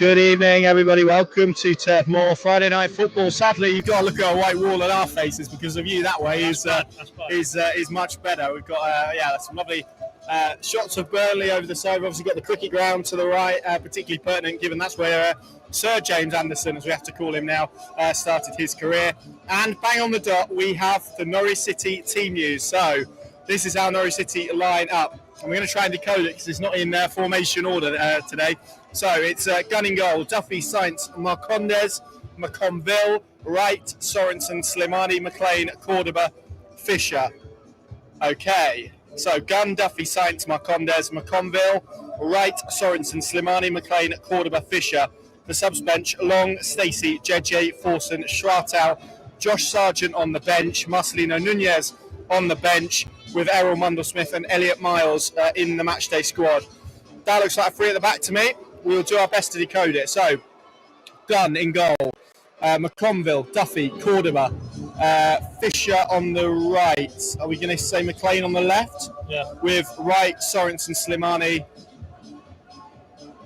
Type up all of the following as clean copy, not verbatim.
Good evening, everybody. Welcome to Turf Moor Friday Night Football. Sadly, you've got to look at a white wall at our faces because the view that way is much better. We've got some lovely shots of Burnley over the side. We've obviously got the cricket ground to the right, particularly pertinent given that's where Sir James Anderson, as we have to call him now, started his career. And bang on the dot, we have the Norwich City team news. So this is our Norwich City line up. And we're going to try and decode it because it's not in formation order today. So it's gun in goal, Duffy, Sainz, Marcondes, McConville, Wright, Sorensen, Slimani, McLean, Cordoba, Fisher. Okay, so gun, Duffy, Sainz, Marcondes, McConville, Wright, Sorensen, Slimani, McLean, Cordoba, Fisher. The subs bench, Long, Stacey, JJ, Forson, Schwartau, Josh Sargent on the bench, Marcelino Nunez on the bench with Errol Mundle-Smith and Elliot Miles in the matchday squad. That looks like a three at the back to me. We'll do our best to decode it. So, Gunn in goal, McConville, Duffy, Cordoba, Fisher on the right. Are we going to say McLean on the left? Yeah. With Wright, Sorensen, Slimani,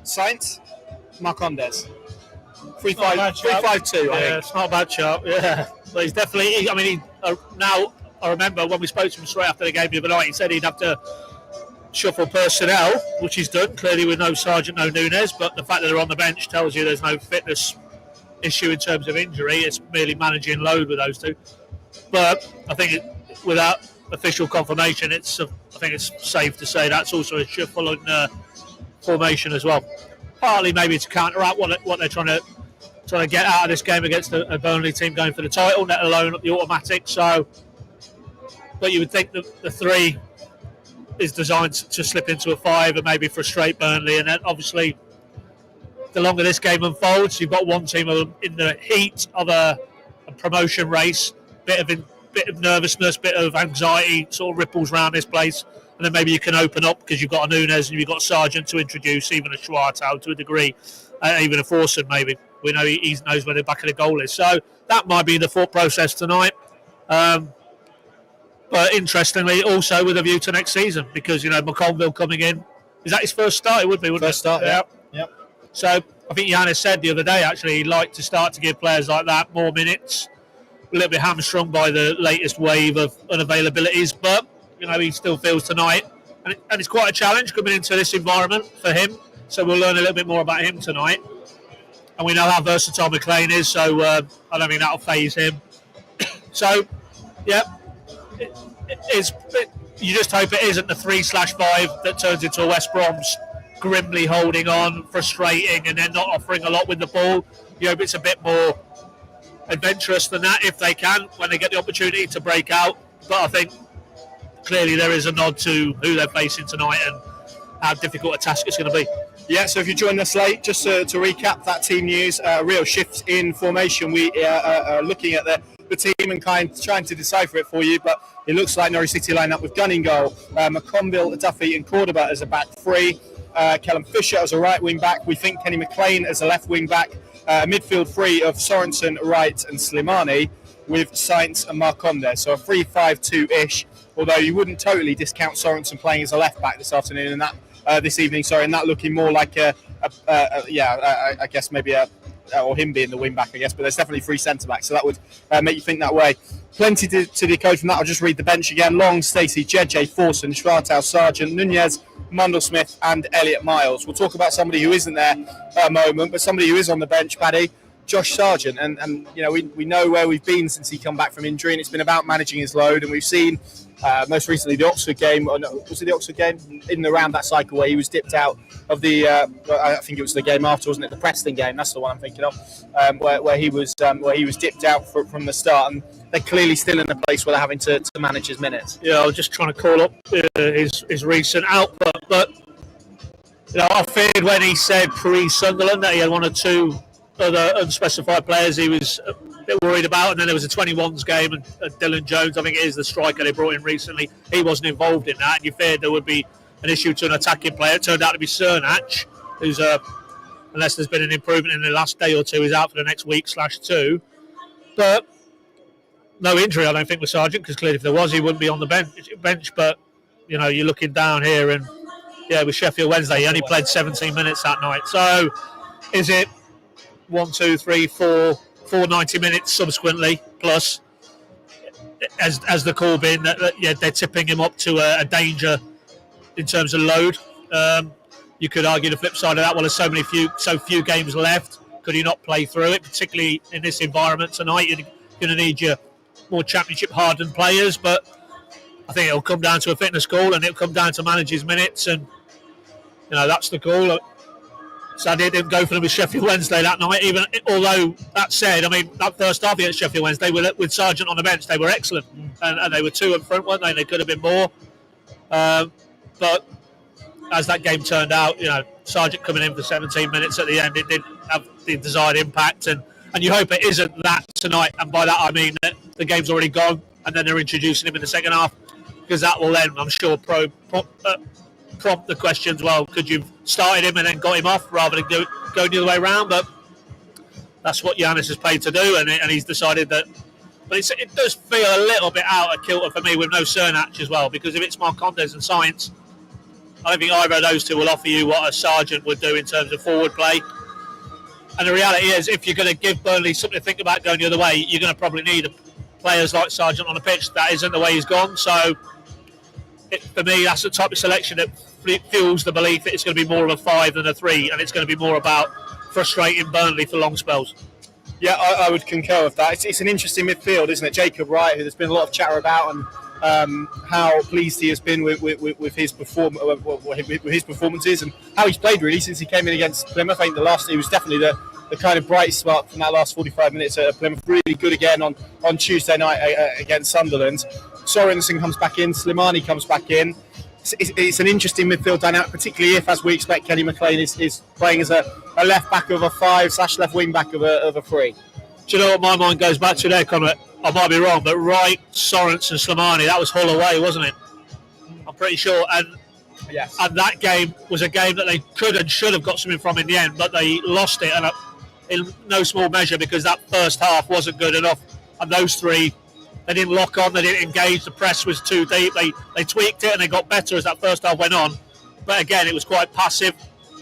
Sainz, Marcondes. 3-5-2, I think. Yeah, it's not a bad chart. Yeah, but he's definitely. Now I remember when we spoke to him straight after the game the other night. He said he'd have to shuffle personnel, which he's done, clearly with no Sargent, no Nunez, but the fact that they're on the bench tells you there's no fitness issue in terms of injury. It's merely managing load with those two. But I think without official confirmation, I think it's safe to say that's also a shuffle in formation as well. Partly maybe to counteract what they're trying to get out of this game against a Burnley team going for the title, let alone the automatic. So, but you would think that the three is designed to slip into a five and maybe frustrate Burnley, and then obviously the longer this game unfolds, you've got one team in the heat of a promotion race, bit of nervousness, bit of anxiety sort of ripples around this place, and then maybe you can open up because you've got a Nunez and you've got Sargent to introduce, even a Schwartau to a degree, even a Forson maybe. We know he knows where the back of the goal is, so that might be the thought process tonight. But interestingly, also with a view to next season, because McConville coming in, is that his first start? It would be, wouldn't it? First start, yeah. Yep. So I think Yannis said the other day actually he'd like to start to give players like that more minutes. A little bit hamstrung by the latest wave of unavailabilities, but he still feels tonight, and it's quite a challenge coming into this environment for him. So we'll learn a little bit more about him tonight, and we know how versatile McLean is. So I don't think that'll faze him. So yeah. You just hope it isn't the 3/5 that turns into a West Brom's grimly holding on, frustrating, and then not offering a lot with the ball. You hope it's a bit more adventurous than that if they can, when they get the opportunity to break out. But I think clearly there is a nod to who they're facing tonight and how difficult a task it's going to be. Yeah, so if you joined us late, just to recap that team news, a real shift in formation. We are looking at the team and trying to decipher it for you, but it looks like Norwich City line up with Gunn in goal, McConville, Duffy and Cordoba as a back three, Callum Fisher as a right wing back, we think Kenny McLean as a left wing back, midfield three of Sorensen, Wright and Slimani with Sainz and Marcondes, so a 3-5-2-ish, although you wouldn't totally discount Sorensen playing as a left back this afternoon and that this evening, and that looking more like I guess maybe or him being the wing back, I guess, but there's definitely three centre backs, so that would make you think that way. Plenty to decode from that. I'll just read the bench again. Long, Stacey, JJ, Forson, Schwartau, Sargent, Nunez, Mundle-Smith and Elliot Miles. We'll talk about somebody who isn't there at a moment, but somebody who is on the bench, Paddy, Josh Sargent, and we know where we've been since he come back from injury, and it's been about managing his load, and we've seen most recently the Oxford game, was it the Oxford game? In around that cycle where he was dipped out of the, I think it was the game after, wasn't it? The Preston game, that's the one I'm thinking of, where he was dipped out from the start, and they're clearly still in a place where they're having to manage his minutes. Yeah, I was just trying to call up his recent output, but I feared when he said pre-Sunderland that he had one or two other unspecified players he was a bit worried about, and then there was a 21s game and Dylan Jones, I think it is the striker they brought in recently, he wasn't involved in that, and you feared there would be an issue to an attacking player. It turned out to be Cernach, who's unless there's been an improvement in the last day or two, is out for the next week/2, but no injury I don't think with Sargent, because clearly if there was he wouldn't be on the bench, but you're looking down here and with Sheffield Wednesday he only played 17 minutes that night, so Is it 1, 2, 3, 4, 90 minutes subsequently plus? As the call being that they're tipping him up to a danger in terms of load. You could argue the flip side of that. Well, there's so few games left. Could he not play through it, particularly in this environment tonight? You're going to need your more championship hardened players, but I think it'll come down to a fitness call, and it'll come down to manage his minutes, and that's the call. Sadly, it didn't go for them with Sheffield Wednesday that night. Even although that said, I mean, that first half against Sheffield Wednesday with Sargent on the bench, they were excellent, and they were 2 in front, weren't they? They could have been more, but as that game turned out, Sargent coming in for 17 minutes at the end, it didn't have the desired impact, and you hope it isn't that tonight. And by that I mean that the game's already gone, and then they're introducing him in the second half, because that will then, I'm sure, prompt the questions. Well, could you have started him and then got him off rather than going the other way around? But that's what Giannis is paid to do, and he's decided that. But it does feel a little bit out of kilter for me with no Cernach as well, because if it's Marcondes and Science, I don't think either of those two will offer you what a Sargent would do in terms of forward play. And the reality is, if you're going to give Burnley something to think about going the other way, you're going to probably need players like Sargent on the pitch. That isn't the way he's gone. So for me, that's the type of selection that fuels the belief that it's going to be more of a 5 than a 3, and it's going to be more about frustrating Burnley for long spells. Yeah, I would concur with that. It's an interesting midfield, isn't it? Jacob Wright, who there's been a lot of chatter about, and how pleased he has been with his performances and how he's played really since he came in against Plymouth. I think he was definitely the kind of bright spot from that last 45 minutes at Plymouth. Really good again on Tuesday night against Sunderland. Sorensen comes back in, Slimani comes back in. It's an interesting midfield dynamic, particularly if, as we expect, Kenny McLean is playing as a left back of a 5/left wing back of a 3. Do you know what my mind goes back to there, Conor? I might be wrong, but Wright, Sorensen, Slimani, that was Hull away, wasn't it? I'm pretty sure. And yes. And that game was a game that they could and should have got something from in the end, but they lost it, and in no small measure because that first half wasn't good enough. And those three, they didn't lock on, they didn't engage, the press was too deep. They tweaked it and they got better as that first half went on. But again, it was quite passive,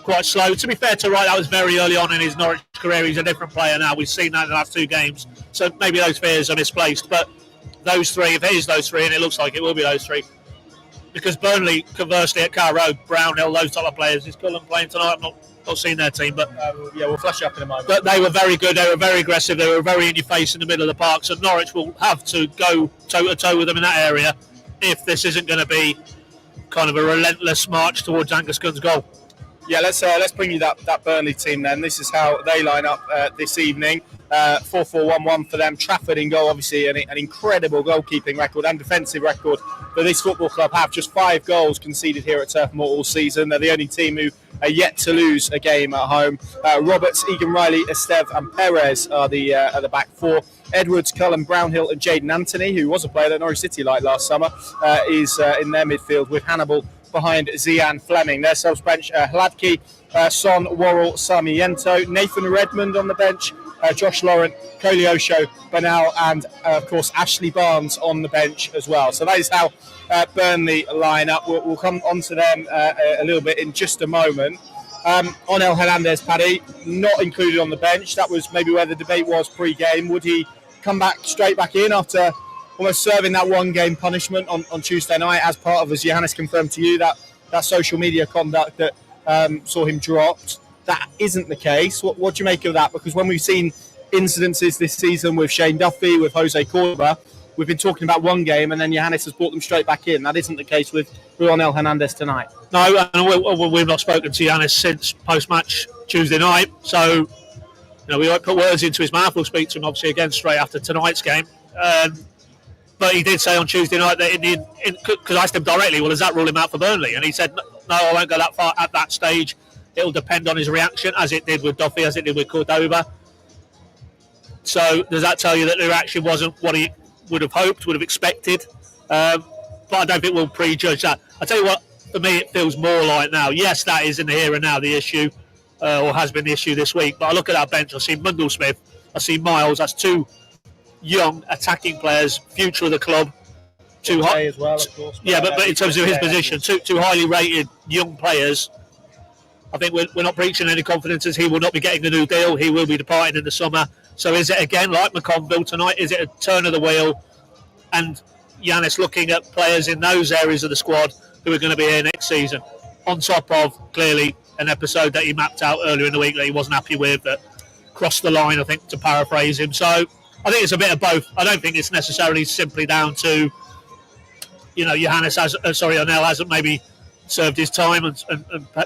quite slow. To be fair to Wright, that was very early on in his Norwich career. He's a different player now. We've seen that in the last 2 games. So maybe those fears are misplaced. But those three, if it is those three, and it looks like it will be those three, because Burnley, conversely, at Carrow Road, Brownhill, those type of players, is Cullen playing tonight? I've not seen their team, but we'll flash up in a moment. But they were very good. They were very aggressive. They were very in your face in the middle of the park. So Norwich will have to go toe to toe with them in that area if this isn't going to be kind of a relentless march towards Angus Gunn's goal. Yeah, let's bring you that Burnley team then. This is how they line up this evening. 4-4-1-1 for them. Trafford in goal, obviously an incredible goalkeeping record and defensive record that this football club have. Just 5 goals conceded here at Turf Moor all season. They're the only team who are yet to lose a game at home. Roberts, Egan Riley, Esteve and Perez are the back 4. Edwards, Cullen, Brownhill and Jaden Anthony, who was a player that Norwich City liked last summer, is in their midfield with Hannibal behind Zian Fleming. Their subs bench, Hladky, Son, Worrell, Sarmiento, Nathan Redmond on the bench, Josh Laurent, Koleosho, Bernal and of course Ashley Barnes on the bench as well. So that is how Burnley line up. We'll come on to them a little bit in just a moment. Onel Hernandez, Paddy, not included on the bench. That was maybe where the debate was pre-game. Would he come straight back in after almost serving that 1-game punishment on Tuesday night as part of, as Johannes confirmed to you, that social media conduct that saw him dropped? That isn't the case. What do you make of that? Because when we've seen incidences this season with Shane Duffy, with Jose Cordoba, we've been talking about 1 game and then Johannes has brought them straight back in. That isn't the case with Onel Hernandez tonight. No, and we've not spoken to Johannes since post-match Tuesday night. So, we won't put words into his mouth. We'll speak to him obviously again straight after tonight's game. But he did say on Tuesday night that because I asked him directly, well, does that rule him out for Burnley? And he said, no, I won't go that far at that stage. It'll depend on his reaction, as it did with Duffy, as it did with Cordoba. So does that tell you that the reaction wasn't what he would have hoped, would have expected? But I don't think we'll prejudge that. I tell you what, for me, it feels more like now. Yes, that is in the here and now the issue, or has been the issue this week. But I look at our bench, I see Mundell-Smith, I see Miles. That's 2 young attacking players, future of the club. Too high as well, of course. But in terms of his position, two highly rated young players I think we're not breaching any confidences. He will not be getting the new deal. He will be departing in the summer. So is it again like McConville tonight? Is it a turn of the wheel? And Yanis looking at players in those areas of the squad who are going to be here next season, on top of clearly an episode that he mapped out earlier in the week that he wasn't happy with, that crossed the line, I think, to paraphrase him. So I think it's a bit of both. I don't think it's necessarily simply down to, Onel hasn't maybe served his time and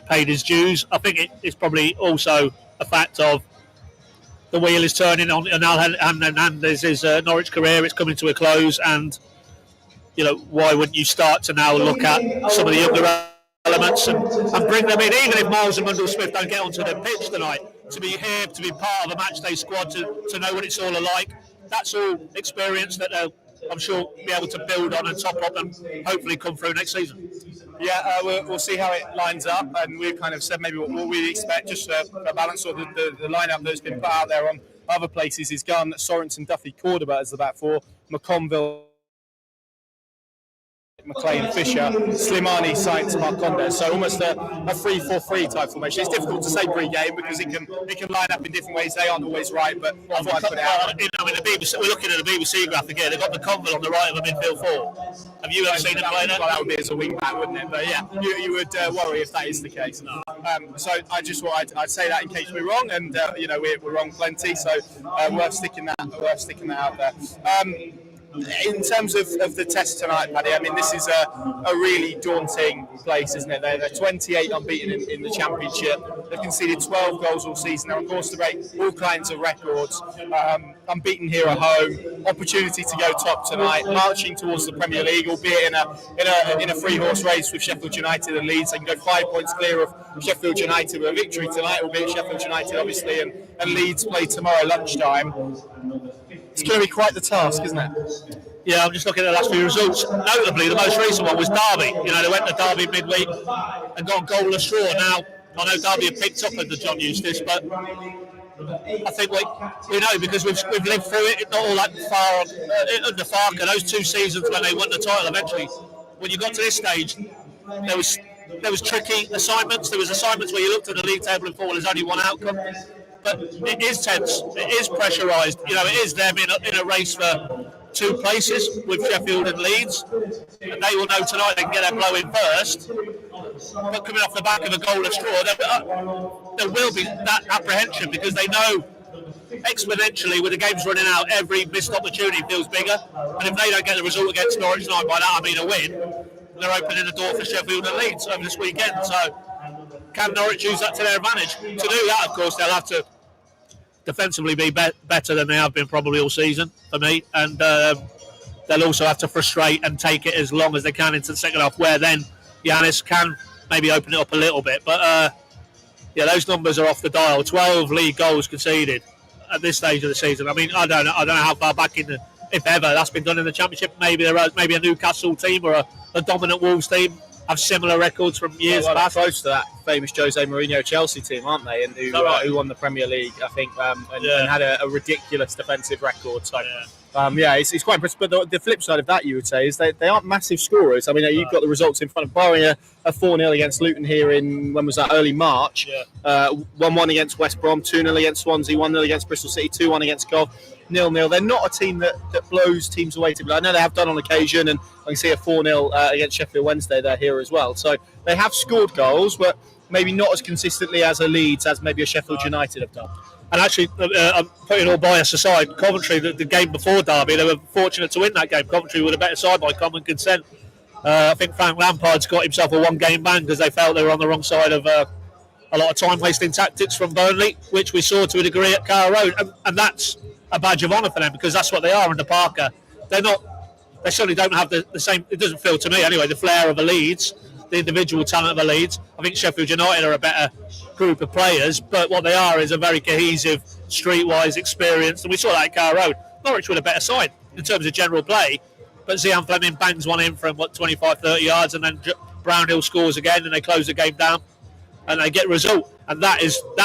paid his dues. I think it's probably also a fact of the wheel is turning on Onel Hernandez's Norwich career. It's coming to a close, and why wouldn't you start to now look at some of the younger elements and bring them in, even if Miles and Mundell Smith don't get onto the pitch tonight, to be here, to be part of a matchday squad, to know what it's all like. That's all experience that I'm sure be able to build on and top up and hopefully come through next season. Yeah, we'll see how it lines up, and we've kind of said maybe what we expect, just a balance of the lineup that's been put out there on other places is Gunn, Sorensen, Duffy, Cordoba as the back four, McConville, McLean, Fisher, Slimani, Sainz, Marcondes. So almost a 3-4-3 type formation. It's difficult to say pre-game because it can line up in different ways. They aren't always right, but I thought I'd put it out. The BBC, we're looking at the BBC graphic here. They've got McConville on the right of a midfield four. Have you ever seen him play that? Well, that would be as a wing back, wouldn't it? But yeah, you would worry if that is the case. So I just thought I'd say that in case we're wrong, and we're wrong plenty. So worth sticking that out there. In terms of the test tonight, Paddy, I mean, this is a really daunting place, isn't it? They're 28 unbeaten in the Championship. They've conceded 12 goals all season. They're on course to break all kinds of records. Unbeaten here at home. Opportunity to go top tonight. Marching towards the Premier League, albeit in a three-horse race with Sheffield United and Leeds. They can go 5 points clear of Sheffield United with a victory tonight, albeit Sheffield United, obviously, and Leeds play tomorrow lunchtime. It's going to be quite the task, isn't it? Yeah, I'm just looking at the last few results. Notably, the most recent one was Derby. They went to Derby midweek and got a goalless draw. Now, I know Derby have picked up under John Eustace, but I think we know because we've lived through it. Not all that far under Farker. Those 2 seasons when they won the title, eventually, when you got to this stage, there was tricky assignments. There was assignments where you looked at the league table and thought, well, there's only one outcome. But it is tense. It is pressurised. It is them in a race for 2 places with Sheffield and Leeds, and they will know tonight they can get their blow in first. But coming off the back of a goalless draw, there will be that apprehension because they know exponentially with the games running out, every missed opportunity feels bigger. And if they don't get the result against Norwich tonight, by that I mean a win, they're opening the door for Sheffield and Leeds over this weekend. So can Norwich use that to their advantage? To do that, of course, they'll have to defensively be better than they have been probably all season for me, and they'll also have to frustrate and take it as long as they can into the second half, where then Yanis can maybe open it up a little bit. But those numbers are off the dial. 12 league goals conceded at this stage of the season. I mean, I don't know how far back in if ever that's been done in the Championship. Maybe a Newcastle team or a dominant Wolves team have similar records from years past. Close to that famous Jose Mourinho Chelsea team, aren't they? And who won the Premier League, I think, and had a ridiculous defensive record. So, it's quite impressive. But the flip side of that, you would say, is they aren't massive scorers. I mean, you've got the results in front of barring a 4-0 against Luton here in, when was that, early March. 1-1 against West Brom, 2-0 against Swansea, 1-0 against Bristol City, 2-1 against Cov. 0-0. They're not a team that blows teams away. I know they have done on occasion, and I can see a 4-0 against Sheffield Wednesday. They're here as well. So they have scored goals, but maybe not as consistently as a Leeds, as maybe a Sheffield United have done. And actually, I'm putting all bias aside, Coventry, the game before Derby, they were fortunate to win that game. Coventry were the better side by common consent. I think Frank Lampard's got himself a 1-game ban because they felt they were on the wrong side of a lot of time-wasting tactics from Burnley, which we saw to a degree at Carrow Road. And that's a badge of honour for them because that's what they are under Parker. They certainly don't have the same, it doesn't feel to me anyway, the flair of a Leeds, the individual talent of a Leeds. I think Sheffield United are a better group of players, but what they are is a very cohesive, streetwise experience, and we saw that at Carrow Road. Norwich were a better side in terms of general play, but Zian Fleming bangs one in from 25-30 yards, and then Brownhill scores again, and they close the game down, and they get a result. And that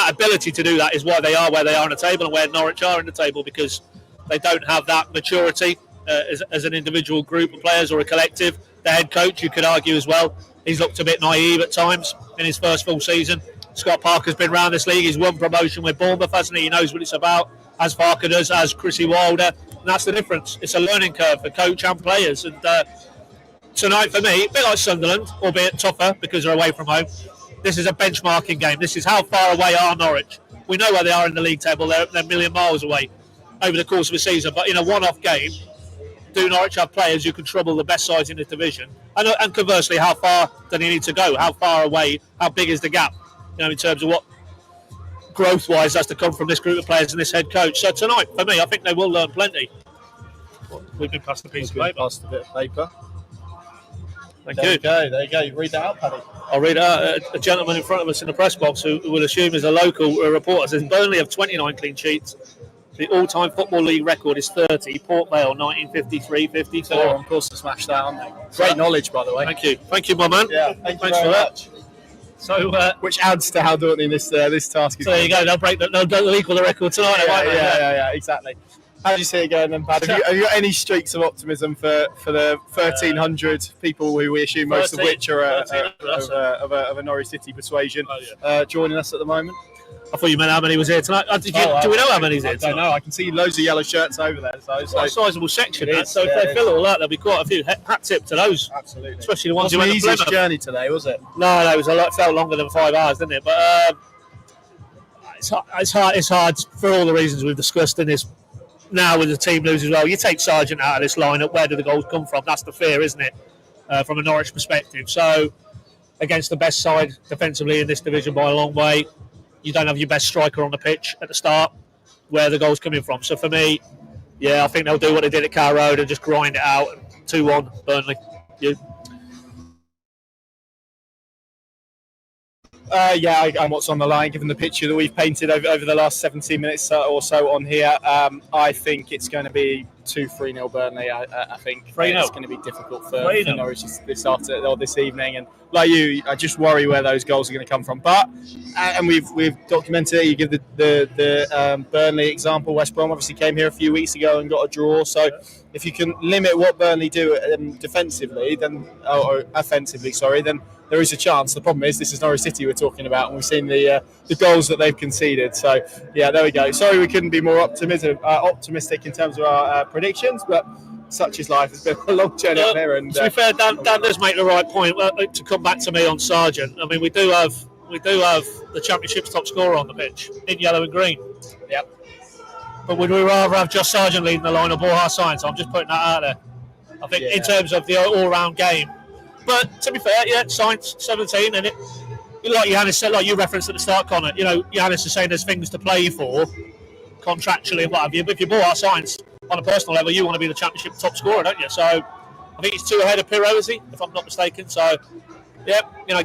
ability to do that is why they are where they are on the table and where Norwich are in the table, because they don't have that maturity as an individual group of players or a collective. The head coach, you could argue as well, he's looked a bit naive at times in his first full season. Scott Parker's been round this league. He's won promotion with Bournemouth, hasn't he? He knows what it's about, as Parker does, as Chrissy Wilder. And that's the difference. It's a learning curve for coach and players. And tonight, for me, a bit like Sunderland, albeit tougher because they're away from home, this is a benchmarking game. This is how far away are Norwich. We know where they are in the league table. They're a million miles away over the course of a season. But in a one-off game, do Norwich have players who can trouble the best sides in the division? And conversely, how far do they need to go? How far away? How big is the gap? In terms of what growth-wise has to come from this group of players and this head coach. So tonight, for me, I think they will learn plenty. We've been past a piece of paper. Past a bit of paper. Thank There you. you go. There you go. You read that out, Paddy. I'll read out. A gentleman in front of us in the press box who will assume is a local reporter says Burnley have 29 clean sheets. The all-time Football League record is 30. Port Vale, 1953-54. So they're on course to smash that, aren't they? Great knowledge, by the way. Thank you. Thank you, my man. Yeah, Thanks very for that. much. So, which adds to how daunting this task is. So there you go. They'll equal the record tonight. Yeah, exactly. How do you see it going then, Pad? Have you got any streaks of optimism for the 1,300 people who we assume most of which are of a Norwich City persuasion joining us at the moment? I thought you meant how many was here tonight. Do we know how many's here tonight? I don't know. I can see loads of yellow shirts over there. So it's a sizable section. So if they it fill all that, there'll be quite a few. Hat tip to those. Absolutely. Especially the ones who who went the easiest journey today, was it? No, it was felt longer than 5 hours, didn't it? But it's hard for all the reasons we've discussed in this. Now with the team lose as well, you take Sargent out of this lineup. Where do the goals come from? That's the fear, isn't it? From a Norwich perspective. So against the best side defensively in this division by a long way, you don't have your best striker on the pitch at the start. Where are the goals coming from? So for me, I think they'll do what they did at Carrow Road and just grind it out. 2-1 Burnley. You? And what's on the line, given the picture that we've painted over the last 17 minutes or so on here, I think it's going to be 2-3-0 Burnley. I think 3-0. It's going to be difficult for Norwich this evening. And like you, I just worry where those goals are going to come from. But and we've documented it. You give the Burnley example. West Brom obviously came here a few weeks ago and got a draw. So if you can limit what Burnley do defensively, or offensively, then there is a chance. The problem is this is Norwich City we're talking about, and we've seen the goals that they've conceded. So, there we go. Sorry we couldn't be more optimistic in terms of our predictions, but such is life. It's been a long journey up here. And to be fair, Dan does make the right point. To come back to me on Sargent, I mean, we do have the Championship's top scorer on the pitch in yellow and green. Yep. But would we rather have just Sargent leading the line or Borja Sainz? I'm just putting that out there. I think in terms of the all-round game. But to be fair, Sainz 17, and like Giannis said, like you referenced at the start, Connor. Giannis is saying there's things to play for contractually and what have you. But if you're Borja Sainz on a personal level, you want to be the Championship top scorer, don't you? So I think he's 2 ahead of Pirro, is he? If I'm not mistaken. So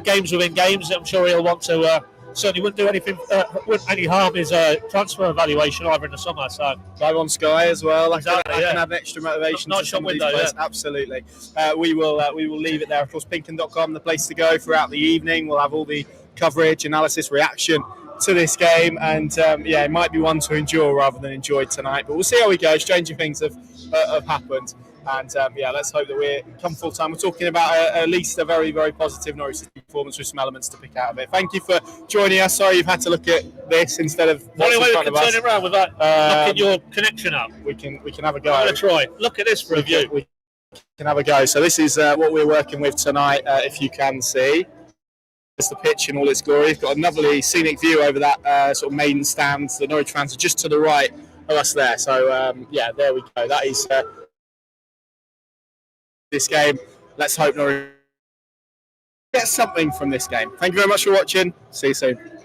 games within games. I'm sure he'll want to. Certainly wouldn't do anything, wouldn't any harm his transfer evaluation either in the summer. So live on Sky as well. Exactly, I can have extra motivation. Nice shop window, Absolutely. We will leave it there. Of course, Pinkin.com, the place to go throughout the evening. We'll have all the coverage, analysis, reaction to this game, and it might be one to endure rather than enjoy tonight. But we'll see how we go. Stranger things have happened. And let's hope that we come full time. We're talking about at least a very, very positive Norwich City performance with some elements to pick out of it. Thank you for joining us. Sorry you've had to look at this instead of what's in front of us. Turn it around with that. Looking your connection up. We can have a go. I'm going to try. Look at this for a view. We can have a go. So this is what we're working with tonight. If you can see, it's the pitch in all its glory. We've got a lovely scenic view over that sort of main stand. The Norwich fans are just to the right of us there. So there we go. That is. This game. Let's hope Norwich gets something from this game. Thank you very much for watching. See you soon.